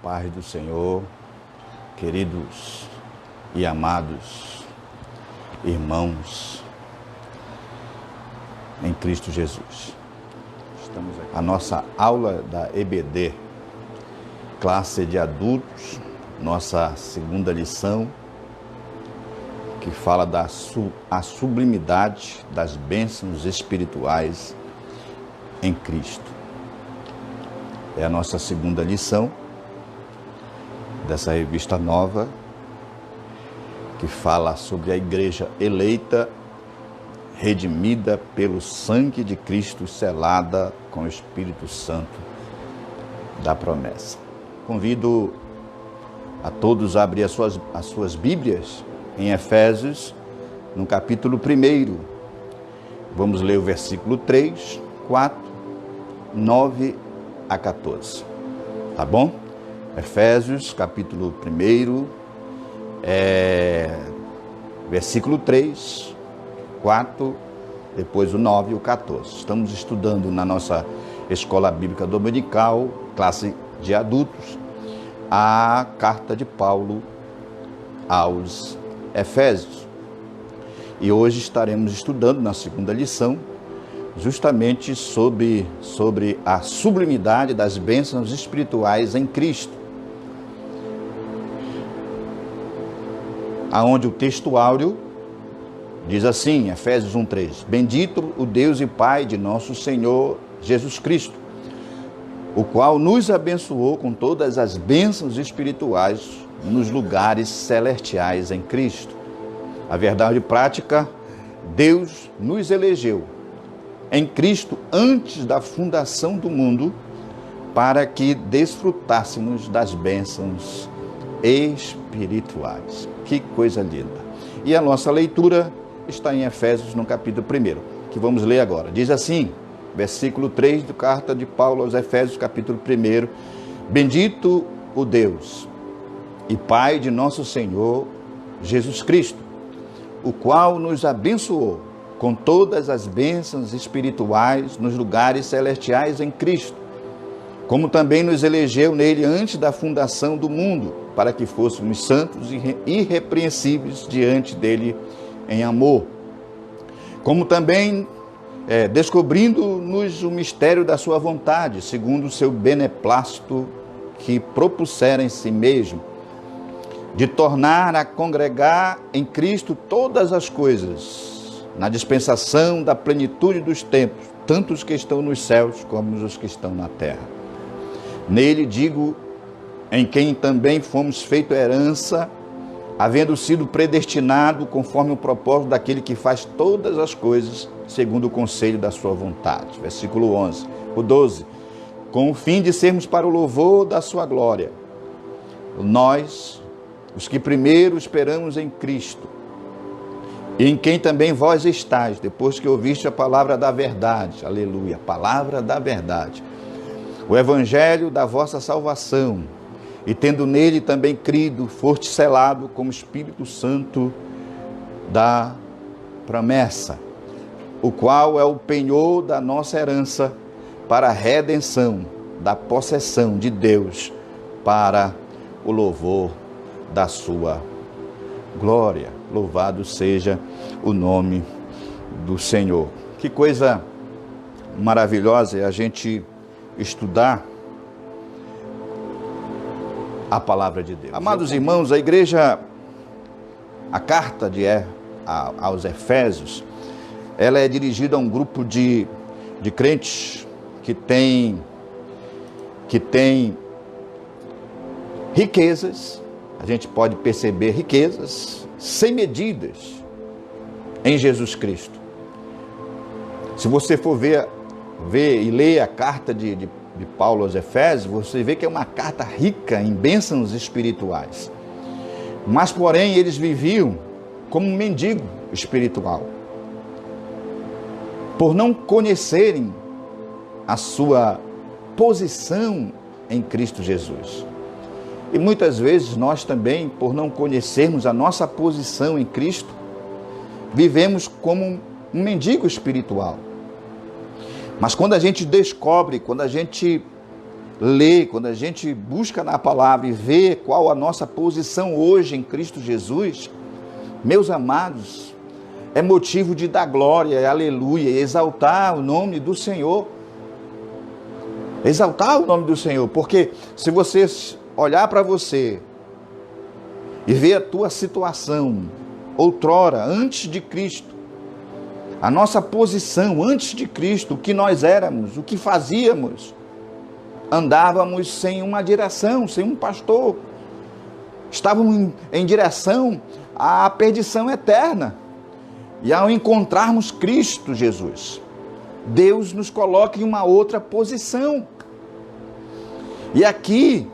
paz do Senhor, queridos e amados irmãos em Cristo Jesus. Estamos aqui. A nossa aula da EBD, classe de adultos, nossa segunda lição, que fala da sublimidade das bênçãos espirituais em Cristo. É a nossa segunda lição dessa revista nova, que fala sobre a igreja eleita, redimida pelo sangue de Cristo, selada com o Espírito Santo da promessa. Convido a todos a abrir as suas Bíblias em Efésios, no capítulo 1. Vamos ler o versículo 3, 4, 9 a 14. Tá bom? Efésios, capítulo 1, versículo 3, 4, depois o 9 e o 14. Estamos estudando na nossa Escola Bíblica Dominical, classe de adultos, a carta de Paulo aos Efésios. E hoje estaremos estudando na segunda lição, justamente sobre a sublimidade das bênçãos espirituais em Cristo. Aonde o texto áureo diz assim, Efésios 1:3: Bendito o Deus e Pai de nosso Senhor Jesus Cristo, o qual nos abençoou com todas as bênçãos espirituais nos lugares celestiais em Cristo. A verdade prática, Deus nos elegeu em Cristo antes da fundação do mundo, para que desfrutássemos das bênçãos espirituais. Que coisa linda! E a nossa leitura está em Efésios, no capítulo 1, que vamos ler agora. Diz assim, versículo 3 da carta de Paulo aos Efésios, capítulo 1: Bendito o Deus e Pai de nosso Senhor Jesus Cristo, o qual nos abençoou com todas as bênçãos espirituais nos lugares celestiais em Cristo, como também nos elegeu nele antes da fundação do mundo, para que fôssemos santos e irrepreensíveis diante dele em amor. Como também descobrindo-nos o mistério da sua vontade, segundo o seu beneplácito que propusera em si mesmo, de tornar a congregar em Cristo todas as coisas, na dispensação da plenitude dos tempos, tanto os que estão nos céus como os que estão na terra. Nele, digo, em quem também fomos feito herança, havendo sido predestinado conforme o propósito daquele que faz todas as coisas, segundo o conselho da sua vontade. Versículo 11. O 12. Com o fim de sermos para o louvor da sua glória. Nós, os que primeiro esperamos em Cristo, e em quem também vós estáis, depois que ouviste a palavra da verdade, aleluia, palavra da verdade, o evangelho da vossa salvação, e tendo nele também crido, foste selado como Espírito Santo da promessa, o qual é o penhor da nossa herança para a redenção da possessão de Deus, para o louvor da sua glória. Louvado seja o nome do Senhor. Que coisa maravilhosa é a gente estudar a palavra de Deus. Amados irmãos, a igreja, a carta aos Efésios, ela é dirigida a um grupo de crentes que tem riquezas, a gente pode perceber riquezas sem medidas em Jesus Cristo. Se você for ver e ler a carta de Paulo aos Efésios, você vê que é uma carta rica em bênçãos espirituais. Mas, porém, eles viviam como um mendigo espiritual, por não conhecerem a sua posição em Cristo Jesus. E muitas vezes nós também, por não conhecermos a nossa posição em Cristo, vivemos como um mendigo espiritual. Mas quando a gente descobre, quando a gente lê, quando a gente busca na palavra e vê qual a nossa posição hoje em Cristo Jesus, meus amados, é motivo de dar glória, aleluia, exaltar o nome do Senhor. Exaltar o nome do Senhor, porque se você olhar para você e ver a tua situação, outrora, antes de Cristo, a nossa posição antes de Cristo, o que nós éramos, o que fazíamos, andávamos sem uma direção, sem um pastor, estávamos em direção à perdição eterna. E ao encontrarmos Cristo Jesus, Deus nos coloca em uma outra posição. E aqui,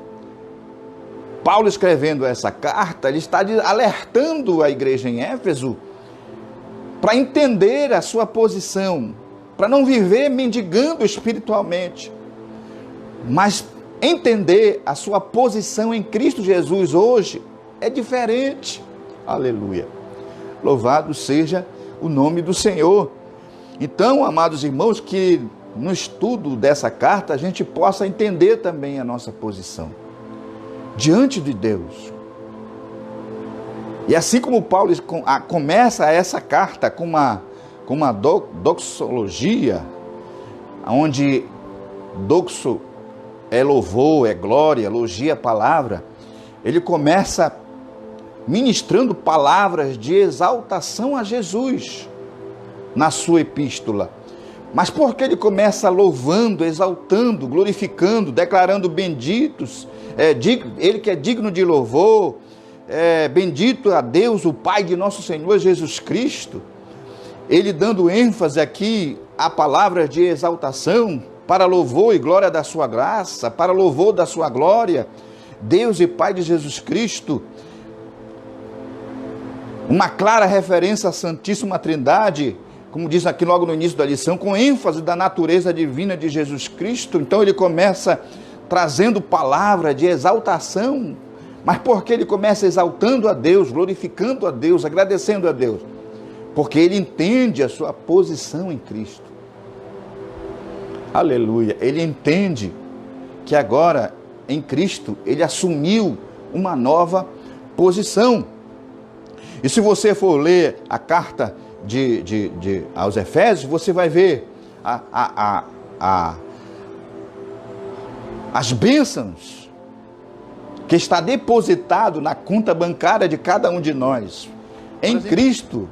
Paulo escrevendo essa carta, ele está alertando a igreja em Éfeso para entender a sua posição, para não viver mendigando espiritualmente, mas entender a sua posição em Cristo Jesus hoje é diferente. Aleluia. Louvado seja o nome do Senhor. Então, amados irmãos, que no estudo dessa carta a gente possa entender também a nossa posição diante de Deus. E assim como Paulo começa essa carta com uma doxologia, onde doxo é louvor, é glória, elogia a palavra, ele começa ministrando palavras de exaltação a Jesus na sua epístola. Mas por que ele começa louvando, exaltando, glorificando, declarando benditos, ele que é digno de louvor, bendito a Deus, o Pai de nosso Senhor Jesus Cristo, ele dando ênfase aqui a palavras de exaltação, para louvor e glória da sua graça, para louvor da sua glória, Deus e Pai de Jesus Cristo, uma clara referência à Santíssima Trindade, como diz aqui logo no início da lição, com ênfase da natureza divina de Jesus Cristo. Então ele começa trazendo palavra de exaltação, mas por que ele começa exaltando a Deus, glorificando a Deus, agradecendo a Deus? Porque ele entende a sua posição em Cristo. Aleluia, ele entende que agora em Cristo ele assumiu uma nova posição. E se você for ler a carta aos Efésios, você vai ver as bênçãos que está depositado na conta bancária de cada um de nós, em Cristo.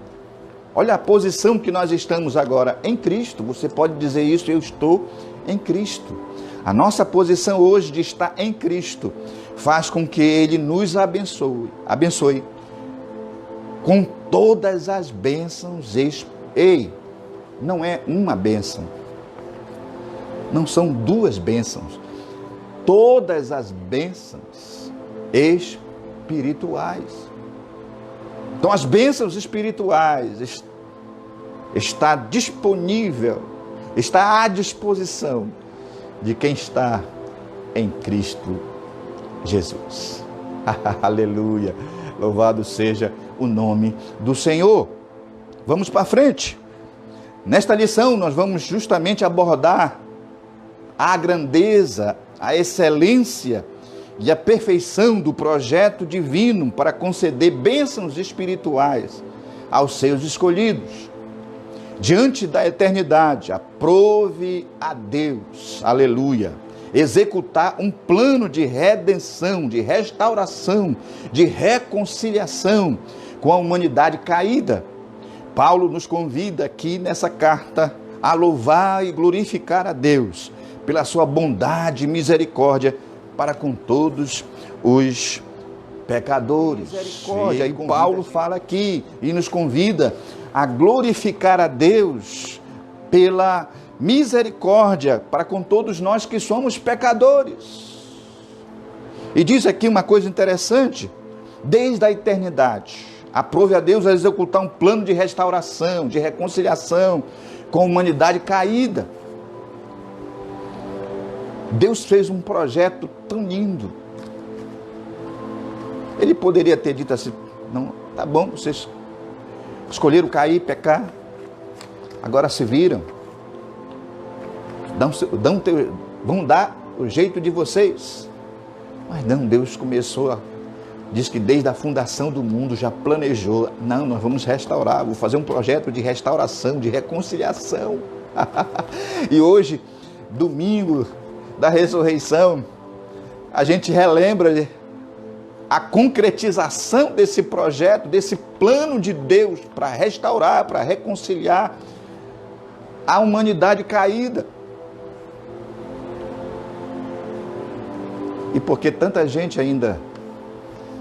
Olha a posição que nós estamos agora, em Cristo. Você pode dizer isso, eu estou em Cristo. A nossa posição hoje de estar em Cristo faz com que Ele nos abençoe com todas as bênçãos. Não é uma bênção, não são duas bênçãos, todas as bênçãos espirituais. Então as bênçãos espirituais está disponível, está à disposição de quem está em Cristo Jesus. Aleluia, louvado seja o nome do Senhor. Vamos para frente. Nesta lição nós vamos justamente abordar a grandeza, a excelência e a perfeição do projeto divino para conceder bênçãos espirituais aos seus escolhidos. Diante da eternidade, aprove a Deus, aleluia, executar um plano de redenção, de restauração, de reconciliação com a humanidade caída. Paulo nos convida aqui nessa carta a louvar e glorificar a Deus pela sua bondade e misericórdia para com todos os pecadores. Misericórdia. E Paulo fala aqui e nos convida a glorificar a Deus pela misericórdia para com todos nós que somos pecadores. E diz aqui uma coisa interessante: desde a eternidade, aprove a Deus a executar um plano de restauração, de reconciliação com a humanidade caída. Deus fez um projeto tão lindo. Ele poderia ter dito assim: não, tá bom, vocês escolheram cair, pecar, agora se viram, vão dar o jeito de vocês. Mas não, Deus diz que desde a fundação do mundo já planejou. Não, nós vamos restaurar, vou fazer um projeto de restauração, de reconciliação. E hoje, domingo da ressurreição, a gente relembra a concretização desse projeto, desse plano de Deus para restaurar, para reconciliar a humanidade caída. E porque tanta gente ainda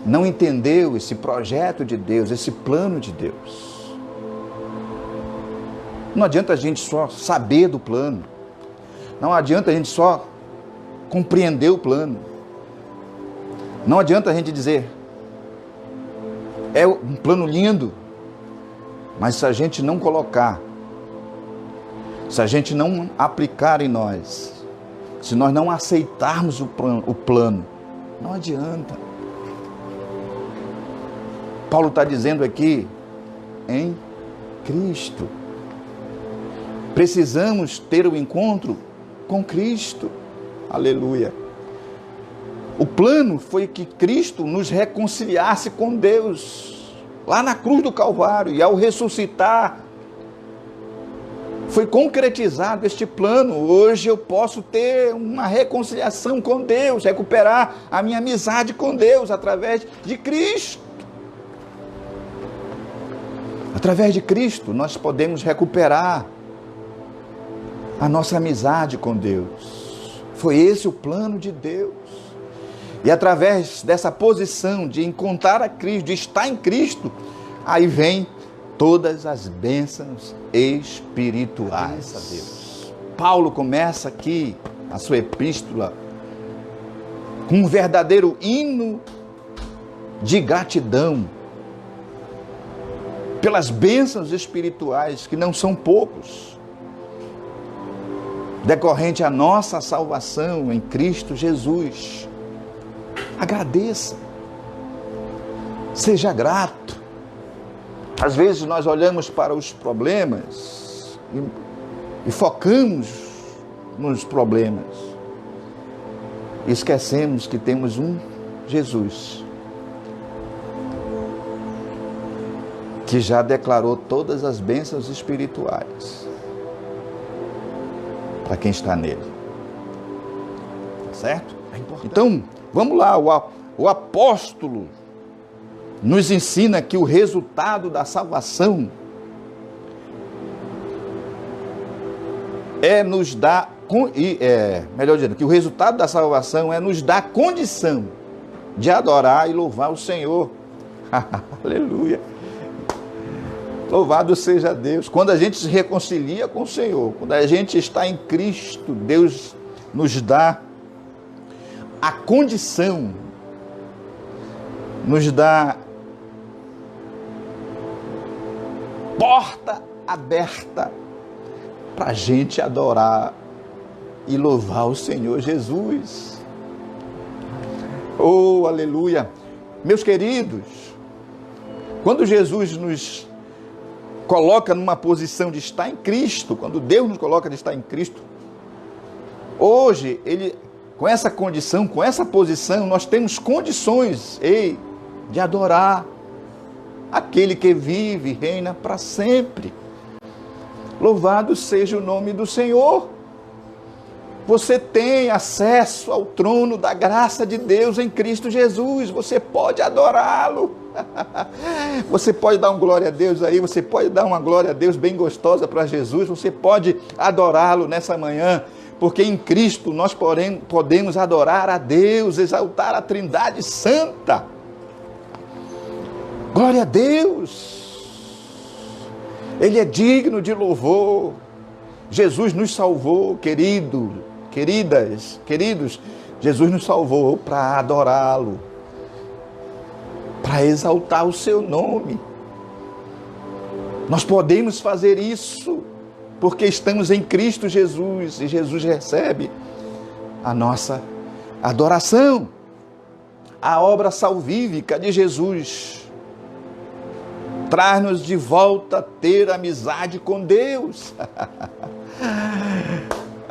não entendeu esse projeto de Deus, esse plano de Deus. Não adianta a gente só saber do plano. Não adianta a gente só compreender o plano. Não adianta a gente dizer, é um plano lindo, mas se a gente não colocar, se a gente não aplicar em nós, se nós não aceitarmos o plano, não adianta. Paulo está dizendo aqui, em Cristo. Precisamos ter o encontro com Cristo. Aleluia. O plano foi que Cristo nos reconciliasse com Deus, lá na cruz do Calvário, e ao ressuscitar, foi concretizado este plano. Hoje eu posso ter uma reconciliação com Deus, recuperar a minha amizade com Deus através de Cristo. Através de Cristo nós podemos recuperar a nossa amizade com Deus. Foi esse o plano de Deus. E através dessa posição de encontrar a Cristo, de estar em Cristo, aí vem todas as bênçãos espirituais. A Deus. Paulo começa aqui a sua epístola com um verdadeiro hino de gratidão pelas bênçãos espirituais, que não são poucos, decorrente à nossa salvação em Cristo Jesus. Agradeça, seja grato. Às vezes nós olhamos para os problemas e focamos nos problemas. E esquecemos que temos um Jesus que já declarou todas as bênçãos espirituais para quem está nele. Certo? Então, vamos lá, o apóstolo nos ensina que o resultado da salvação nos dar, melhor dizendo, que o resultado da salvação é nos dar condição de adorar e louvar o Senhor. Aleluia! Louvado seja Deus. Quando a gente se reconcilia com o Senhor, quando a gente está em Cristo, Deus nos dá a condição, nos dá porta aberta para a gente adorar e louvar o Senhor Jesus. Oh, aleluia! Meus queridos, quando Jesus nos coloca numa posição de estar em Cristo, quando Deus nos coloca de estar em Cristo, hoje, com essa condição, com essa posição, nós temos condições de adorar aquele que vive e reina para sempre. Louvado seja o nome do Senhor. Você tem acesso ao trono da graça de Deus em Cristo Jesus. Você pode adorá-lo. Você pode dar uma glória a Deus aí. Você pode dar uma glória a Deus bem gostosa para Jesus. Você pode adorá-lo nessa manhã. Porque em Cristo nós podemos adorar a Deus, exaltar a Trindade Santa. Glória a Deus. Ele é digno de louvor. Jesus nos salvou, queridos. Jesus nos salvou para adorá-lo, para exaltar o seu nome. Nós podemos fazer isso porque estamos em Cristo Jesus e Jesus recebe a nossa adoração. A obra salvífica de Jesus traz-nos de volta a ter amizade com Deus.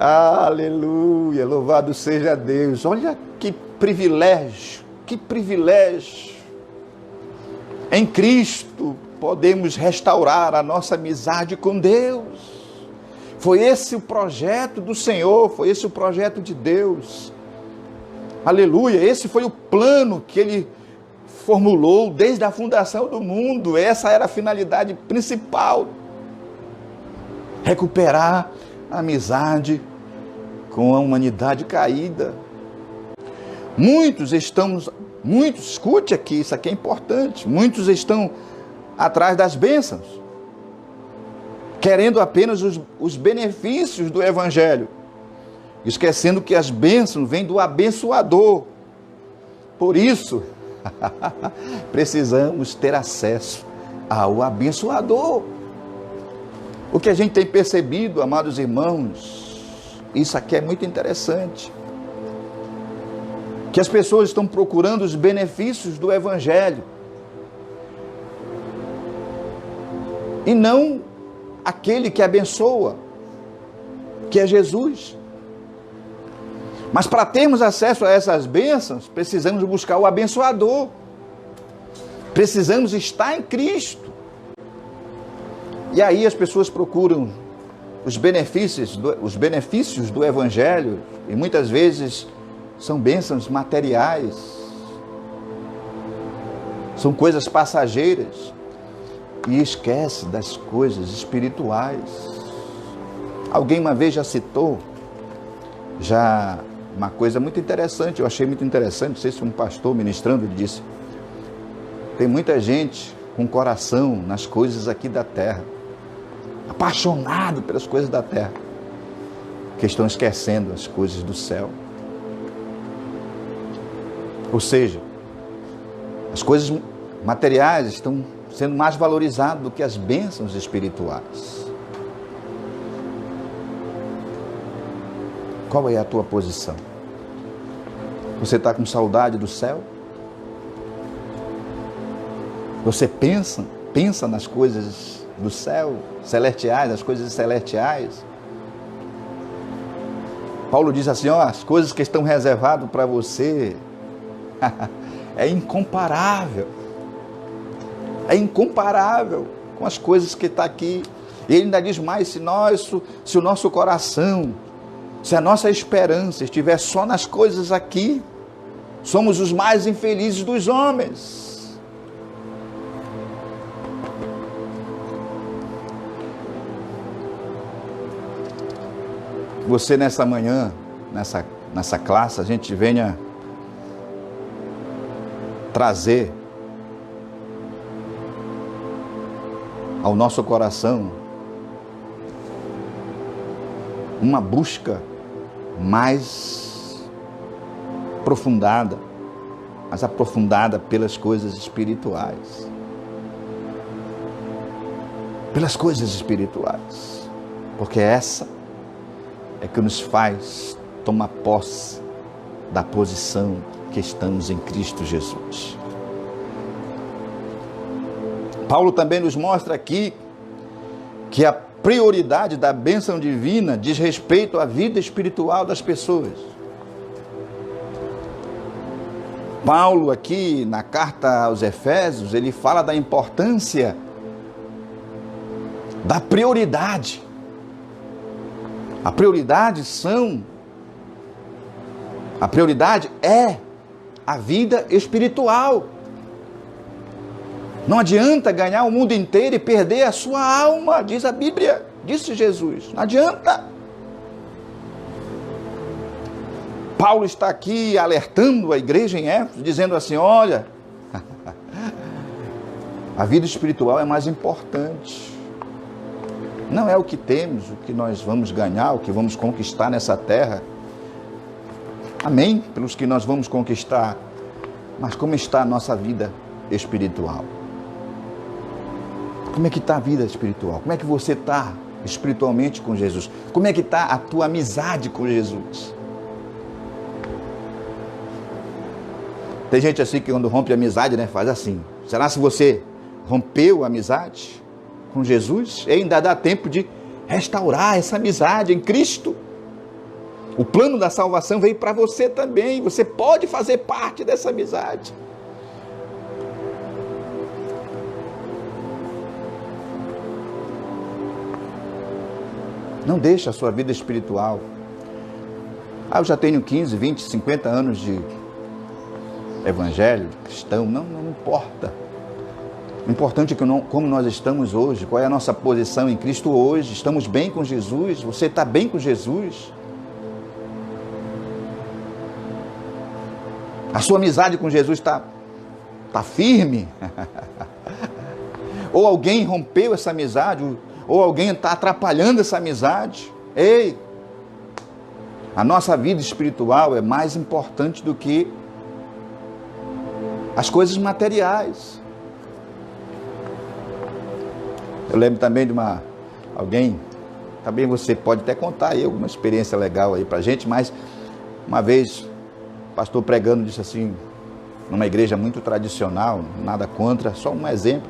Aleluia, louvado seja Deus. Olha que privilégio, que privilégio. Em Cristo podemos restaurar a nossa amizade com Deus. Foi esse o projeto do Senhor, foi esse o projeto de Deus. Aleluia, esse foi o plano que Ele formulou desde a fundação do mundo. Essa era a finalidade principal. Recuperar a amizade com a humanidade caída. Muitos, escute aqui, isso aqui é importante, muitos estão atrás das bênçãos, querendo apenas os benefícios do Evangelho, esquecendo que as bênçãos vêm do abençoador. Por isso, precisamos ter acesso ao abençoador. O que a gente tem percebido, amados irmãos, isso aqui é muito interessante, que as pessoas estão procurando os benefícios do Evangelho e não aquele que abençoa, que é Jesus. Mas para termos acesso a essas bênçãos, precisamos buscar o abençoador. Precisamos estar em Cristo. E aí as pessoas procuram os benefícios do Evangelho, e muitas vezes são bênçãos materiais, são coisas passageiras, e esquece das coisas espirituais. Alguém uma vez já citou, uma coisa muito interessante, eu achei muito interessante, não sei se um pastor ministrando, ele disse: tem muita gente com coração nas coisas aqui da terra, apaixonado pelas coisas da terra, que estão esquecendo as coisas do céu. Ou seja, as coisas materiais estão sendo mais valorizadas do que as bênçãos espirituais. Qual é a tua posição? Você está com saudade do céu? Você pensa nas coisas do céu, celestiais, as coisas celestiais? Paulo diz assim, as coisas que estão reservadas para você é incomparável com as coisas que está aqui. E ele ainda diz mais, se o nosso coração, se a nossa esperança estiver só nas coisas aqui, somos os mais infelizes dos homens. Você nessa manhã, nessa classe, a gente venha trazer ao nosso coração uma busca mais aprofundada pelas coisas espirituais. Pelas coisas espirituais. Porque essa é que nos faz tomar posse da posição que estamos em Cristo Jesus. Paulo também nos mostra aqui que a prioridade da bênção divina diz respeito à vida espiritual das pessoas. Paulo aqui na carta aos Efésios, ele fala da importância da prioridade. A prioridade é a vida espiritual. Não adianta ganhar o mundo inteiro e perder a sua alma, diz a Bíblia, disse Jesus. Não adianta. Paulo está aqui alertando a igreja em Éfeso, dizendo assim, olha, a vida espiritual é mais importante. Não é o que temos, o que nós vamos ganhar, o que vamos conquistar nessa terra. Amém? Pelos que nós vamos conquistar. Mas como está a nossa vida espiritual? Como é que está a vida espiritual? Como é que você está espiritualmente com Jesus? Como é que está a tua amizade com Jesus? Tem gente assim que quando rompe a amizade, faz assim. Será se você rompeu a amizade com Jesus? E ainda dá tempo de restaurar essa amizade em Cristo. O plano da salvação veio para você também. Você pode fazer parte dessa amizade. Não deixe a sua vida espiritual. Eu já tenho 15, 20, 50 anos de evangelho, cristão. Não importa. O importante é como nós estamos hoje, qual é a nossa posição em Cristo hoje. Estamos bem com Jesus? Você está bem com Jesus? A sua amizade com Jesus está firme? Ou alguém rompeu essa amizade? Ou alguém está atrapalhando essa amizade? Ei! A nossa vida espiritual é mais importante do que as coisas materiais. Eu lembro também de alguém, também você pode até contar aí alguma experiência legal aí pra gente, mas uma vez o pastor pregando disse assim, numa igreja muito tradicional, nada contra, só um exemplo.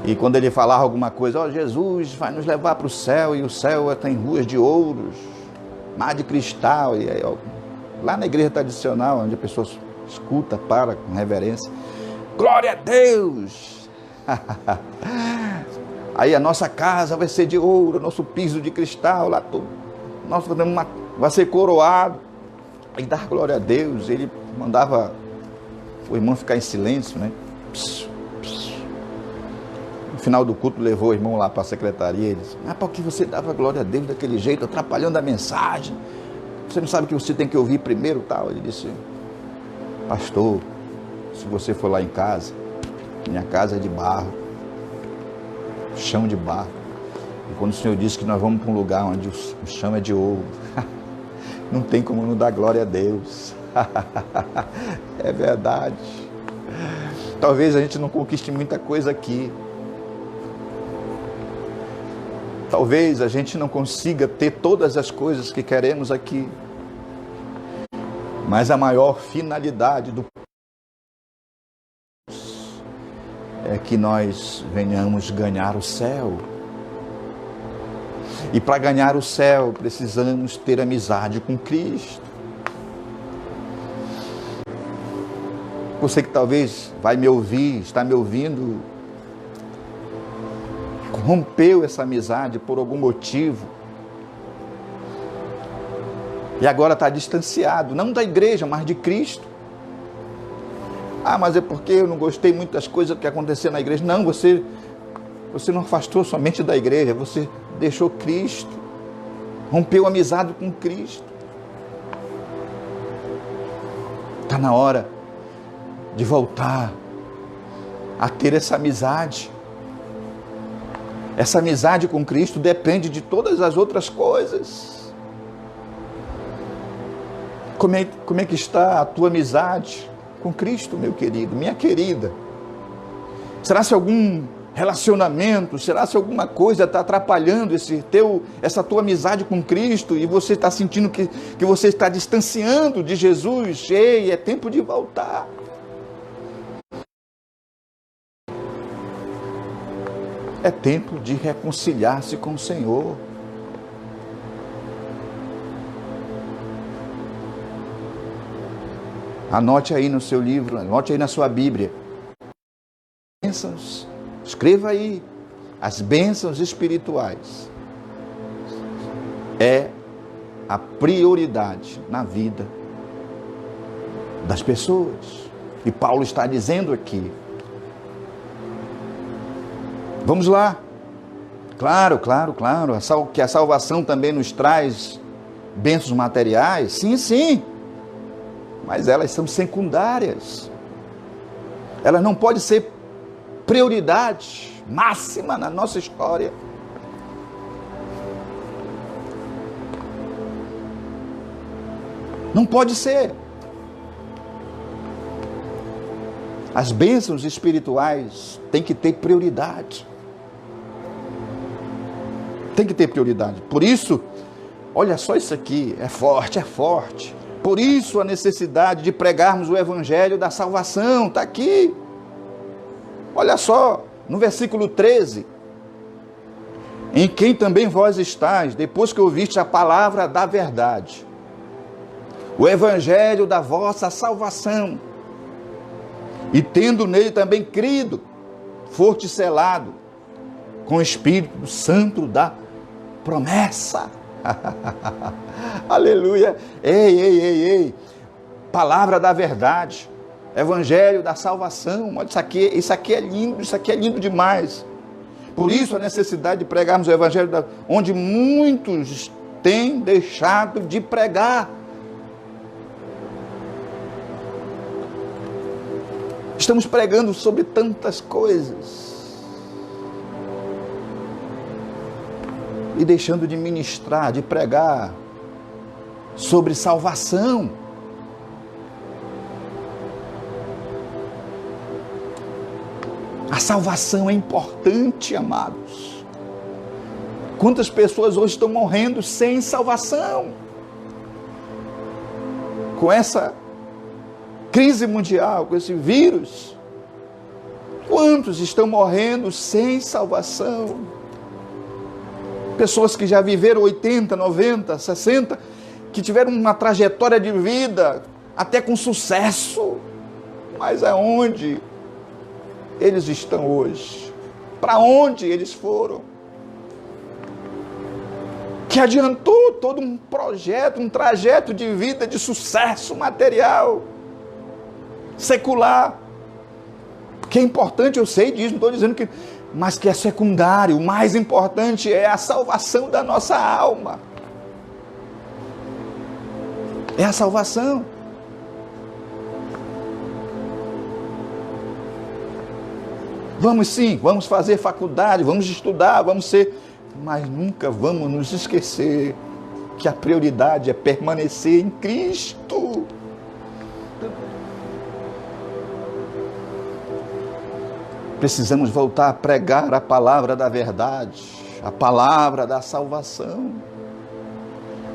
E quando ele falava alguma coisa, Jesus vai nos levar para o céu, e o céu tem ruas de ouros, mar de cristal, e aí, lá na igreja tradicional, onde a pessoa escuta, para com reverência, glória a Deus! Aí a nossa casa vai ser de ouro, nosso piso de cristal, lá tudo, vai ser coroado, e dar glória a Deus. Ele mandava o irmão ficar em silêncio, né? No final do culto levou o irmão lá para a secretaria e disse, por que você dava glória a Deus daquele jeito, atrapalhando a mensagem? Você não sabe o que você tem que ouvir primeiro, tal? Ele disse, pastor, se você for lá em casa, minha casa é de barro, chão de barro. E quando o Senhor disse que nós vamos para um lugar onde o chão é de ouro, não tem como não dar glória a Deus. É verdade. Talvez a gente não conquiste muita coisa aqui. Talvez a gente não consiga ter todas as coisas que queremos aqui. Mas a maior finalidade do é que nós venhamos ganhar o céu. E para ganhar o céu, precisamos ter amizade com Cristo. Você que talvez vai me ouvir, está me ouvindo, rompeu essa amizade por algum motivo. E agora está distanciado, não da igreja, mas de Cristo. Mas é porque eu não gostei muito das coisas que aconteceram na igreja. Não, você não afastou somente da igreja, você deixou Cristo, rompeu amizade com Cristo. Está na hora de voltar a ter essa amizade. Essa amizade com Cristo depende de todas as outras coisas. Como é que está a tua amizade com Cristo, meu querido, minha querida? Será se algum relacionamento, será se alguma coisa está atrapalhando essa tua amizade com Cristo e você está sentindo que você está distanciando de Jesus? Ei, é tempo de voltar. É tempo de reconciliar-se com o Senhor. Anote aí no seu livro, anote aí na sua Bíblia. Bênçãos, escreva aí. As bênçãos espirituais é a prioridade na vida das pessoas. E Paulo está dizendo aqui. Vamos lá. Claro. Que a salvação também nos traz bênçãos materiais. Sim. Mas elas são secundárias. Elas não podem ser prioridade máxima na nossa história. Não pode ser. As bênçãos espirituais têm que ter prioridade. Tem que ter prioridade. Por isso, olha só isso aqui, é forte. Por isso a necessidade de pregarmos o evangelho da salvação, está aqui. Olha só, no versículo 13. em quem também vós estáis, depois que ouviste a palavra da verdade, o evangelho da vossa salvação, e tendo nele também crido, foste selado com o Espírito Santo da promessa. Aleluia. Ei. Palavra da verdade, evangelho da salvação. Olha, isso aqui é lindo demais. Por isso a necessidade de pregarmos o evangelho onde muitos têm deixado de pregar. Estamos pregando sobre tantas coisas e deixando de ministrar, de pregar sobre salvação. A salvação é importante, amados. Quantas pessoas hoje estão morrendo sem salvação? Com essa crise mundial, com esse vírus, quantos estão morrendo sem salvação? Pessoas que já viveram 80, 90, 60, que tiveram uma trajetória de vida até com sucesso, mas aonde eles estão hoje? Para onde eles foram? Que adiantou todo um projeto, um trajeto de vida de sucesso material, secular, que é importante, eu sei disso, não estou dizendo que, mas que é secundário. O mais importante é a salvação da nossa alma. É a salvação. Vamos sim, vamos fazer faculdade, vamos estudar, vamos ser, mas nunca vamos nos esquecer que a prioridade é permanecer em Cristo. Precisamos voltar a pregar a palavra da verdade, a palavra da salvação.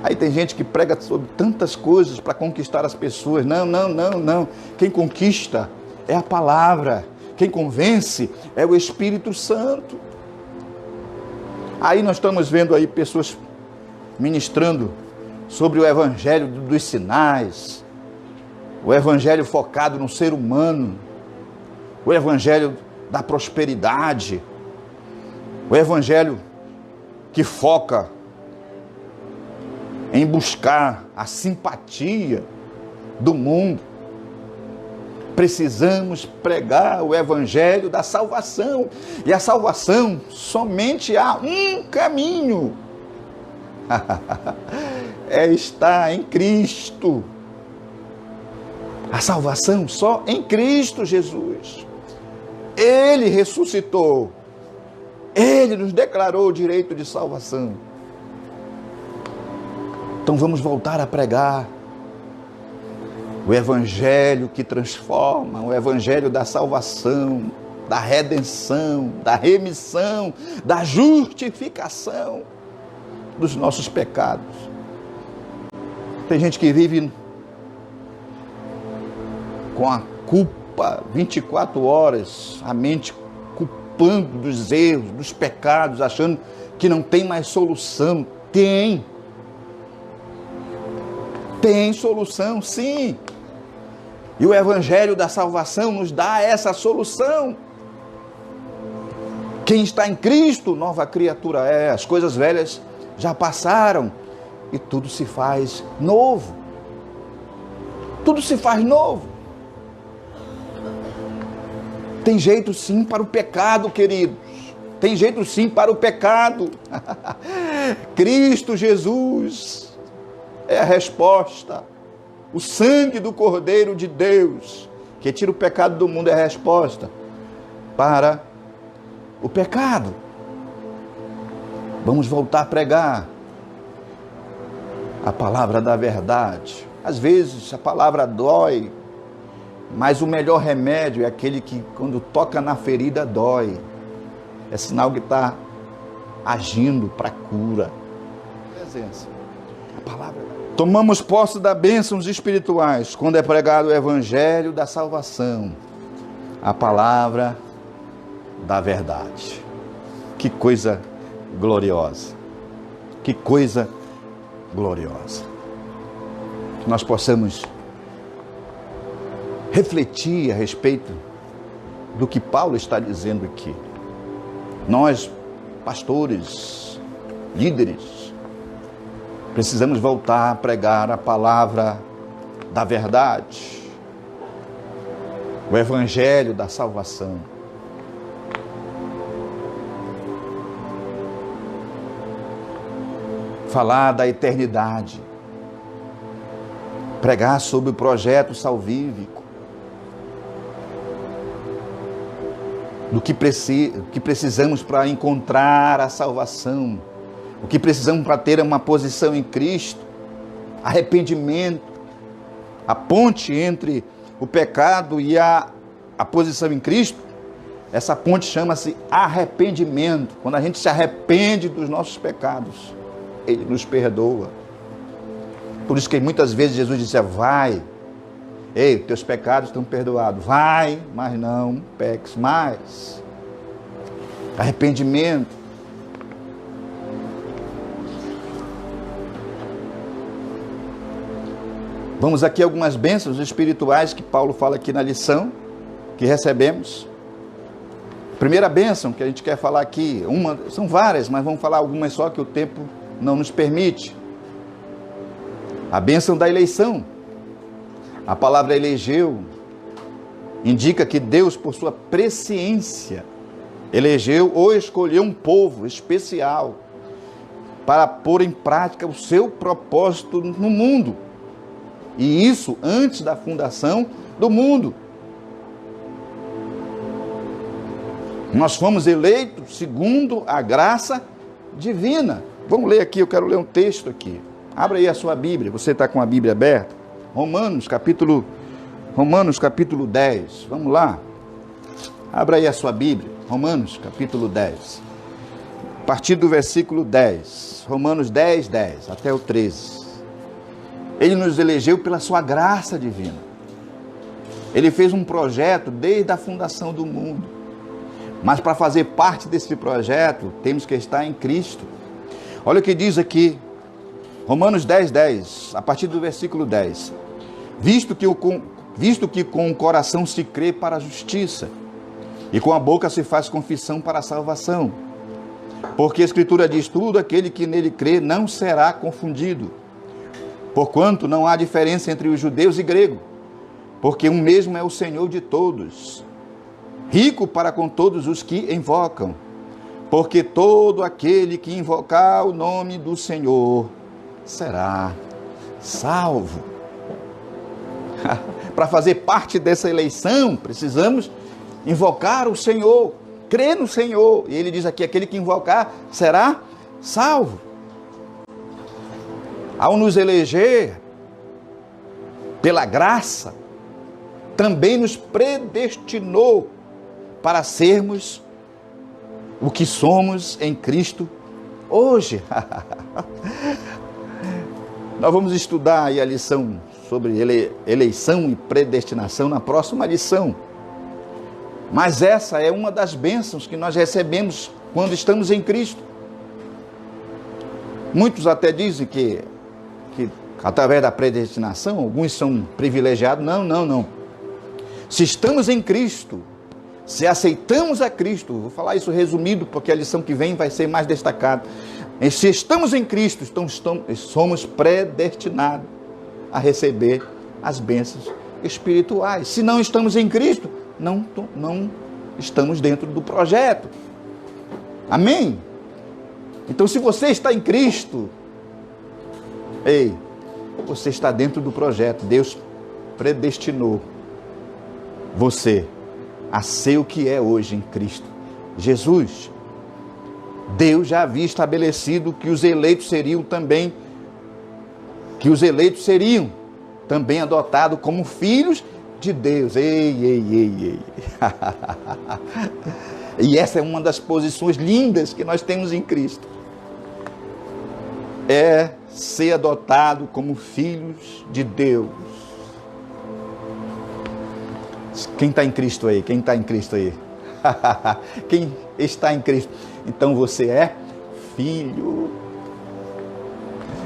Aí tem gente que prega sobre tantas coisas para conquistar as pessoas. Não. Quem conquista é a palavra. Quem convence é o Espírito Santo. Aí nós estamos vendo aí pessoas ministrando sobre o evangelho dos sinais, o evangelho focado no ser humano, o evangelho da prosperidade, o evangelho que foca em buscar a simpatia do mundo. Precisamos pregar o evangelho da salvação, e a salvação somente há um caminho, é estar em Cristo. A salvação só em Cristo Jesus. Ele ressuscitou, Ele nos declarou o direito de salvação. Então vamos voltar a pregar o evangelho que transforma, o evangelho da salvação, da redenção, da remissão, da justificação dos nossos pecados. Tem gente que vive com a culpa 24 horas, a mente culpando dos erros, dos pecados, achando que não tem mais solução. Tem solução, sim. E o evangelho da salvação nos dá essa solução. Quem está em Cristo, nova criatura é. As coisas velhas já passaram e tudo se faz novo. Tudo se faz novo. Tem jeito sim para o pecado, queridos. Tem jeito sim para o pecado. Cristo Jesus é a resposta. O sangue do Cordeiro de Deus, que tira o pecado do mundo, é a resposta para o pecado. Vamos voltar a pregar a palavra da verdade. Às vezes a palavra dói, mas o melhor remédio é aquele que, quando toca na ferida, dói. É sinal que está agindo para a cura. Presença. A palavra. Tomamos posse das bênçãos espirituais quando é pregado o evangelho da salvação, a palavra da verdade. Que coisa gloriosa. Que coisa gloriosa. Que nós possamos refletir a respeito do que Paulo está dizendo aqui. Nós, pastores, líderes, precisamos voltar a pregar a palavra da verdade, o evangelho da salvação. Falar da eternidade, pregar sobre o projeto salvífico, do que precisamos para encontrar a salvação, o que precisamos para ter uma posição em Cristo, arrependimento, a ponte entre o pecado e a posição em Cristo. Essa ponte chama-se arrependimento. Quando a gente se arrepende dos nossos pecados, Ele nos perdoa. Por isso que muitas vezes Jesus disse: vai, ei, teus pecados estão perdoados. Vai, mas não peques mais. Arrependimento. Vamos aqui algumas bênçãos espirituais que Paulo fala aqui na lição que recebemos. Primeira bênção que a gente quer falar aqui, são várias, mas vamos falar algumas só que o tempo não nos permite. A bênção da eleição. A palavra elegeu indica que Deus, por sua presciência, elegeu ou escolheu um povo especial para pôr em prática o seu propósito no mundo. E isso antes da fundação do mundo. Nós fomos eleitos segundo a graça divina. Vamos ler aqui, eu quero ler um texto aqui. Abra aí a sua Bíblia, você está com a Bíblia aberta? Romanos capítulo 10, vamos lá. Abra aí a sua Bíblia, Romanos capítulo 10. A partir do versículo 10, Romanos 10, até o 13. Ele nos elegeu pela sua graça divina. Ele fez um projeto desde a fundação do mundo. Mas para fazer parte desse projeto, temos que estar em Cristo. Olha o que diz aqui, Romanos 10, a partir do versículo 10. Visto que com o coração se crê para a justiça, e com a boca se faz confissão para a salvação. Porque a Escritura diz: tudo aquele que nele crê não será confundido. Porquanto não há diferença entre os judeus e gregos, porque um mesmo é o Senhor de todos, rico para com todos os que invocam, porque todo aquele que invocar o nome do Senhor será salvo. Para fazer parte dessa eleição, precisamos invocar o Senhor, crer no Senhor. E ele diz aqui: aquele que invocar será salvo. Ao nos eleger pela graça, também nos predestinou para sermos o que somos em Cristo hoje. Nós vamos estudar aí a lição sobre eleição e predestinação na próxima lição. Mas essa é uma das bênçãos que nós recebemos quando estamos em Cristo. Muitos até dizem que através da predestinação, alguns são privilegiados. Não. Se estamos em Cristo, se aceitamos a Cristo, vou falar isso resumido, porque a lição que vem vai ser mais destacada. Se estamos em Cristo, somos predestinados a receber as bênçãos espirituais. Se não estamos em Cristo, não estamos dentro do projeto. Amém? Então, se você está em Cristo, você está dentro do projeto. Deus predestinou você a ser o que é hoje em Cristo Jesus. Deus já havia estabelecido que os eleitos seriam também adotados como filhos de Deus. Ei. E essa é uma das posições lindas que nós temos em Cristo. É ser adotado como filhos de Deus. Quem está em Cristo aí? Quem está em Cristo aí? Quem está em Cristo? Então você é filho.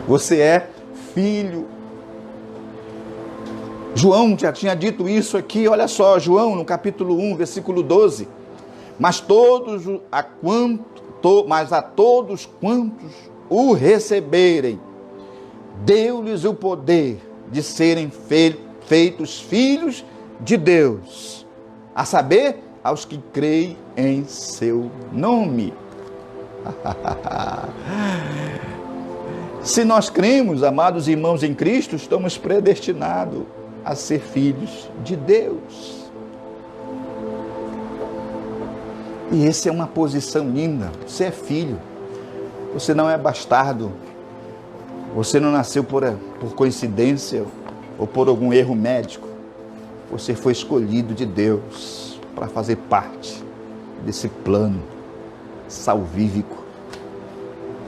Você é filho. João já tinha dito isso aqui, olha só, João no capítulo 1, versículo 12. Mas a todos quantos o receberem, deu-lhes o poder de serem feitos filhos de Deus, a saber, aos que creem em seu nome. Se nós cremos, amados irmãos em Cristo, estamos predestinados a ser filhos de Deus. E essa é uma posição linda. Você é filho. Você não é bastardo. Você não nasceu por coincidência ou por algum erro médico. Você foi escolhido de Deus para fazer parte desse plano salvífico,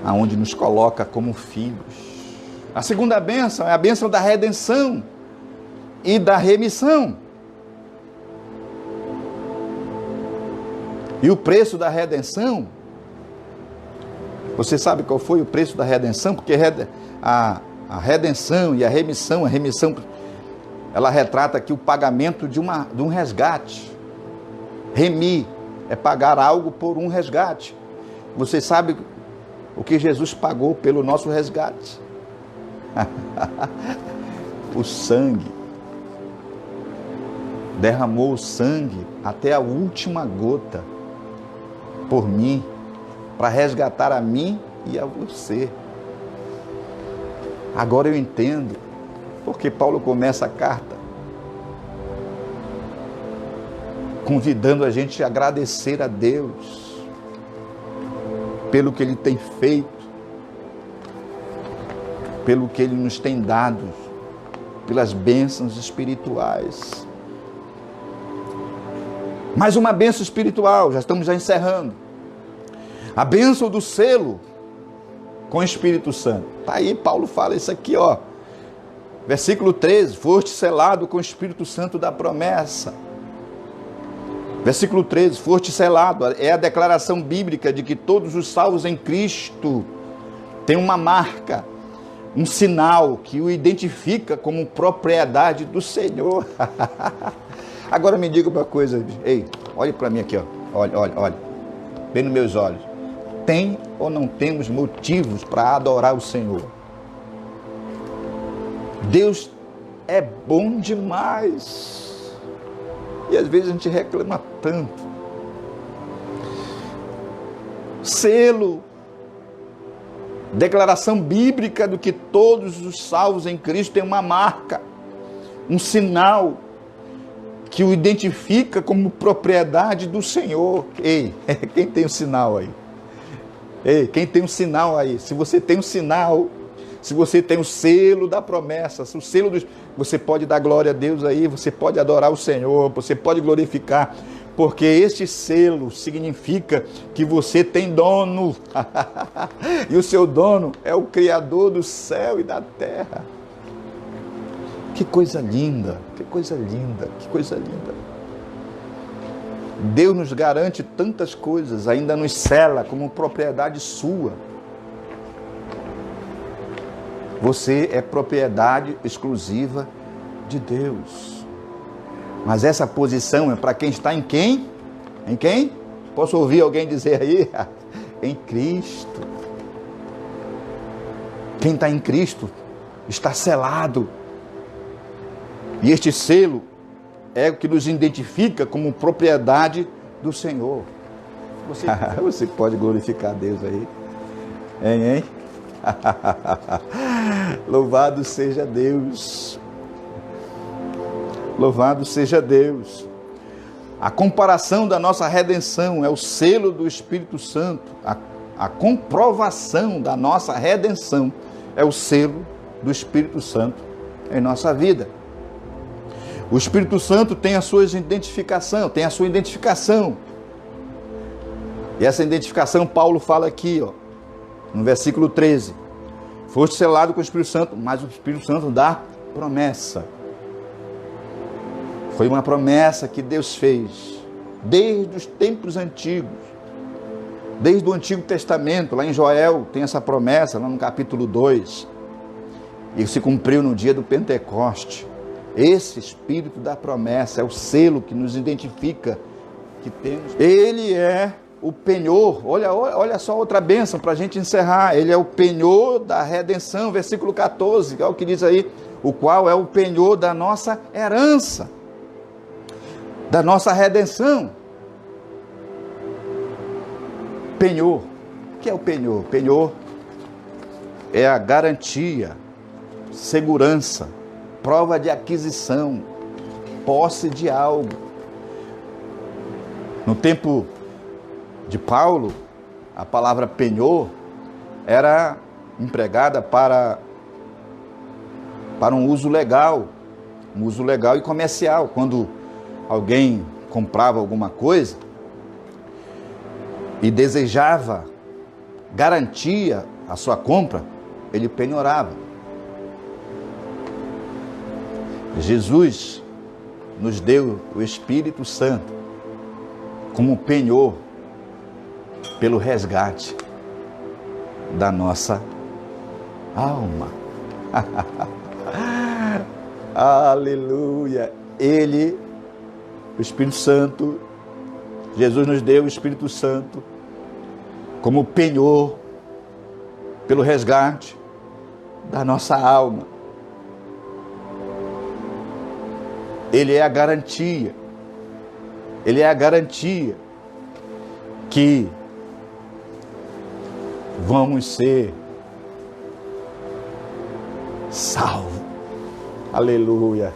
aonde nos coloca como filhos. A segunda bênção é a bênção da redenção e da remissão. E o preço da redenção, você sabe qual foi o preço da redenção? Porque a redenção e a remissão, ela retrata aqui o pagamento de um resgate. Remir é pagar algo por um resgate. Você sabe o que Jesus pagou pelo nosso resgate? O sangue. Derramou o sangue até a última gota por mim, para resgatar a mim e a você. Agora eu entendo porque Paulo começa a carta convidando a gente a agradecer a Deus pelo que Ele tem feito, pelo que Ele nos tem dado, pelas bênçãos espirituais. Mais uma bênção espiritual, já estamos encerrando. A bênção do selo com o Espírito Santo. Está aí, Paulo fala isso aqui, ó. Versículo 13, foste selado com o Espírito Santo da promessa. Versículo 13, foste selado, é a declaração bíblica de que todos os salvos em Cristo têm uma marca, um sinal que o identifica como propriedade do Senhor. Agora me diga uma coisa, ei, olhe para mim aqui, ó. Olha, bem nos meus olhos. Tem ou não temos motivos para adorar o Senhor? Deus é bom demais. E às vezes a gente reclama tanto. Selo, declaração bíblica do que todos os salvos em Cristo têm uma marca, um sinal que o identifica como propriedade do Senhor. Ei, quem tem um sinal aí? Ei, quem tem um sinal aí? Se você tem um sinal, se você tem o selo da promessa, se o selo você pode dar glória a Deus aí, você pode adorar o Senhor, você pode glorificar, porque este selo significa que você tem dono. E o seu dono é o Criador do céu e da terra. Que coisa linda, que coisa linda, que coisa linda. Deus nos garante tantas coisas, ainda nos sela como propriedade sua. Você é propriedade exclusiva de Deus. Mas essa posição é para quem está em quem? Em quem? Posso ouvir alguém dizer aí? Em Cristo. Quem está em Cristo está selado. E este selo é o que nos identifica como propriedade do Senhor. Você pode glorificar a Deus aí? Hein? Louvado seja Deus. Louvado seja Deus. A comparação da nossa redenção é o selo do Espírito Santo. A comprovação da nossa redenção é o selo do Espírito Santo em nossa vida. O Espírito Santo tem a sua identificação, E essa identificação Paulo fala aqui, ó, no versículo 13. Foste selado com o Espírito Santo, mas o Espírito Santo dá promessa. Foi uma promessa que Deus fez desde os tempos antigos. Desde o Antigo Testamento, lá em Joel, tem essa promessa, lá no capítulo 2. E se cumpriu no dia do Pentecoste. Esse Espírito da promessa é o selo que nos identifica que temos. Ele é o penhor. Olha só outra bênção para a gente encerrar. Ele é o penhor da redenção, versículo 14, é o que diz aí, o qual é o penhor da nossa herança, da nossa redenção. Penhor. O que é o penhor? Penhor é a garantia, segurança, prova de aquisição, posse de algo. No tempo de Paulo, a palavra penhor era empregada para um uso legal e comercial. Quando alguém comprava alguma coisa e desejava garantia a sua compra, ele penhorava. Jesus nos deu o Espírito Santo como penhor pelo resgate da nossa alma. Aleluia! Ele, o Espírito Santo, Jesus nos deu o Espírito Santo como penhor pelo resgate da nossa alma. Ele é a garantia. Ele é a garantia que vamos ser salvos. Aleluia.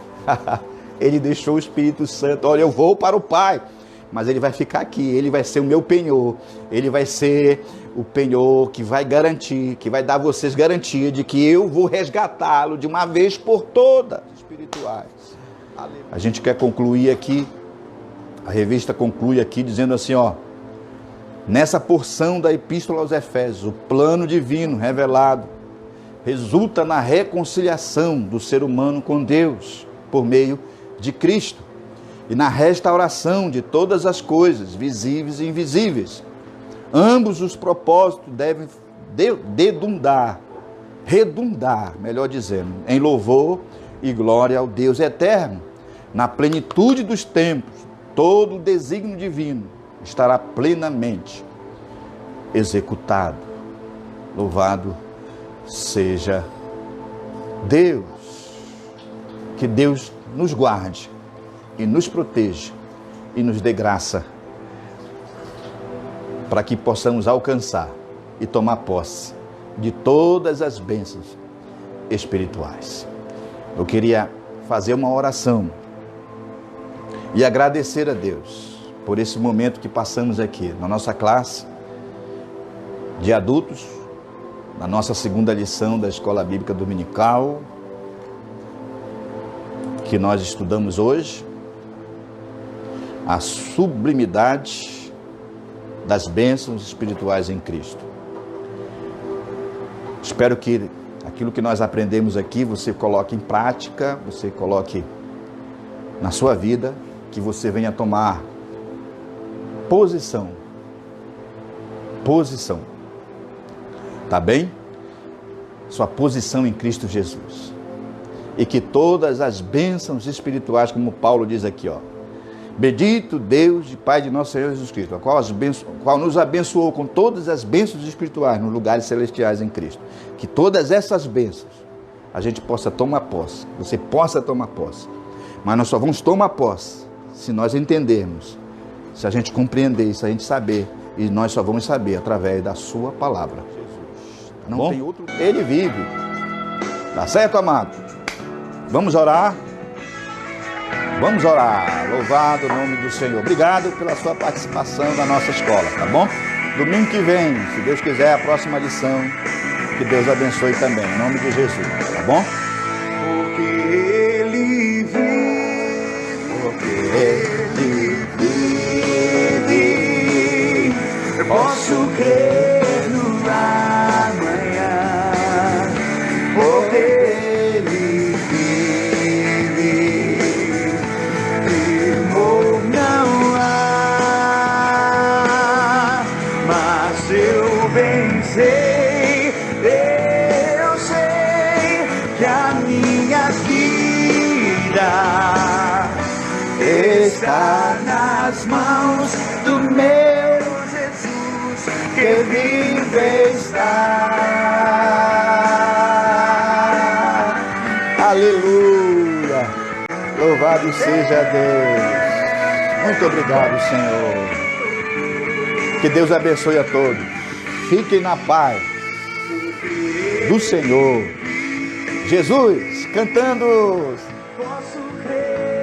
Ele deixou o Espírito Santo. Olha, eu vou para o Pai, mas ele vai ficar aqui. Ele vai ser o meu penhor. Ele vai ser o penhor que vai garantir, que vai dar a vocês garantia de que eu vou resgatá-lo de uma vez por todas, espirituais. Aleluia. A gente quer concluir aqui, a revista conclui aqui dizendo assim, ó: nessa porção da Epístola aos Efésios, o plano divino revelado resulta na reconciliação do ser humano com Deus por meio de Cristo e na restauração de todas as coisas, visíveis e invisíveis. Ambos os propósitos devem redundar, melhor dizendo, em louvor e glória ao Deus eterno. Na plenitude dos tempos, todo o desígnio divino estará plenamente executado. Louvado seja Deus. Que Deus nos guarde e nos proteja e nos dê graça para que possamos alcançar e tomar posse de todas as bênçãos espirituais. Eu queria fazer uma oração e agradecer a Deus por esse momento que passamos aqui na nossa classe de adultos, na nossa segunda lição da Escola Bíblica Dominical, que nós estudamos hoje, a sublimidade das bênçãos espirituais em Cristo. Espero que aquilo que nós aprendemos aqui você coloque em prática, você coloque na sua vida, que você venha tomar posição. Tá bem? Sua posição em Cristo Jesus. E que todas as bênçãos espirituais, como Paulo diz aqui, ó: bendito Deus e Pai de nosso Senhor Jesus Cristo, qual nos abençoou com todas as bênçãos espirituais nos lugares celestiais em Cristo. Que todas essas bênçãos a gente possa tomar posse, você possa tomar posse. Mas nós só vamos tomar posse se nós entendermos, se a gente compreender, se a gente saber, e nós só vamos saber através da sua palavra. Jesus. Não bom? Tem outro. Ele vive. Tá certo, amado? Vamos orar? Vamos orar. Louvado o nome do Senhor. Obrigado pela sua participação na nossa escola, tá bom? Domingo que vem, se Deus quiser, a próxima lição. Que Deus abençoe também, em nome de Jesus, tá bom? Porque Ele vive, Porque Ele vive, eu posso crer no amanhã. Porque Ele vive, temor não há, mas minha vida está nas mãos do meu Jesus, que vive está. Aleluia! Louvado seja Deus. Muito obrigado, Senhor. Que Deus abençoe a todos. Fiquem na paz do Senhor. Jesus, cantando.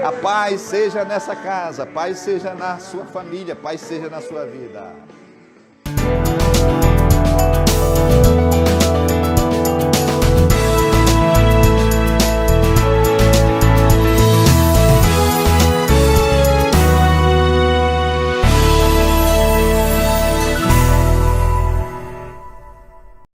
A paz seja nessa casa, paz seja na sua família, paz seja na sua vida.